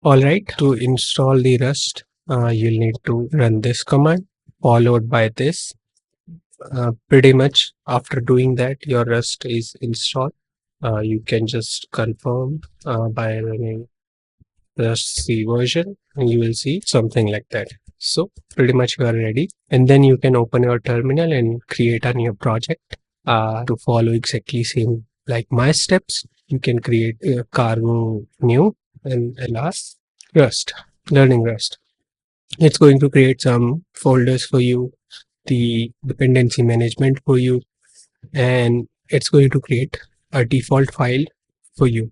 All right, to install the Rust, you'll need to run this command followed by this. Pretty much after doing that, your Rust is installed. You can just confirm by running Rust C version, and you will see something like that. So pretty much you are ready, and then you can open your terminal and create a new project to follow exactly same like my steps. You can create a cargo new and last Rust, learning Rust. It's going to create some folders for you, the dependency management for you, and it's going to create a default file for you.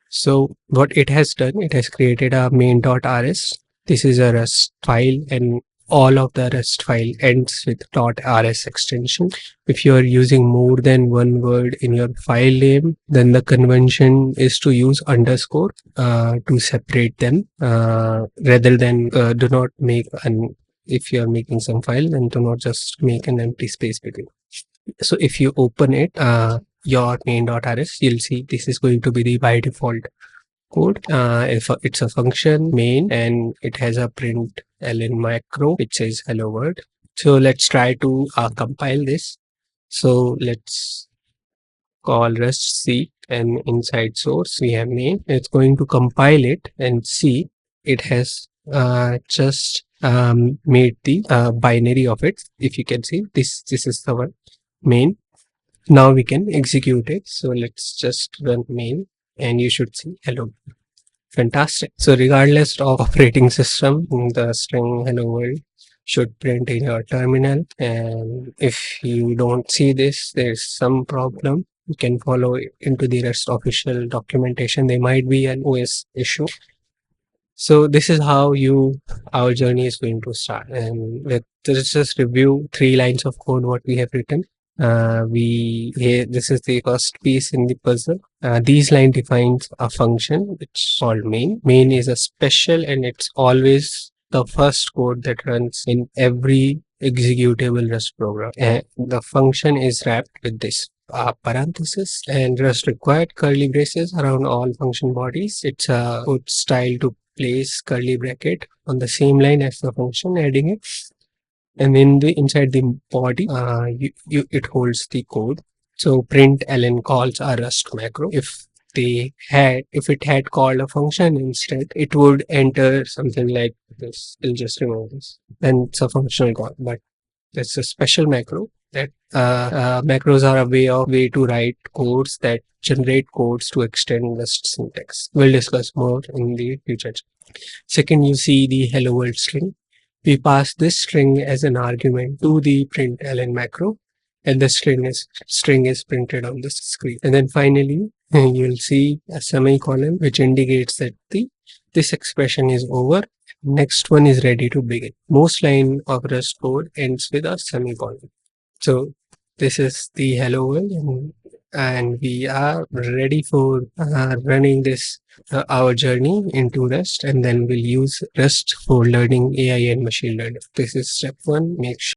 So what it has done, it has created a main.rs. This is a Rust file, and all of the Rust file ends with .rs extension. If you are using more than one word in your file name, then the convention is to use underscore to separate them rather than do not make an if you are making some file, then do not just make an empty space between. So if you open it, your main.rs, you'll see this is going to be the by default code. If it's a function main and it has a print ln macro which says hello world. So let's try to compile this. So let's call rust c, and inside source we have main. It's going to compile it and see it has just made the binary of it. If you can see this is the one main. Now we can execute it. So let's just run main and you should see hello. Fantastic. So regardless of operating system, the string hello world should print in your terminal. And if you don't see this, there's some problem. You can follow it into the Rust official documentation. There might be an OS issue. So this is how our journey is going to start. And let's just review 3 lines of code what we have written. This is the first piece in the puzzle. These line defines a function which is called main. Main is a special, and it's always the first code that runs in every executable Rust program. And the function is wrapped with this parenthesis and Rust required curly braces around all function bodies. It's a good style to place curly bracket on the same line as the function, adding it, and in the inside the body it holds the code. So print ln calls a Rust macro. If it had called a function instead, it would enter something like this. I'll just remove this, and it's a functional call, but it's a special macro. That macros are a way to write codes that generate codes to extend Rust syntax. We'll discuss more in the future. Second, you see the hello world string. We pass this string as an argument to the println macro, and the string is printed on the screen. And then finally, you'll see a semicolon which indicates that this expression is over. Next one is ready to begin. Most line of Rust code ends with a semicolon. So this is the hello world, and we are ready for running this our journey into Rust, and then we'll use Rust for learning AI and machine learning. This is step 1. Make sure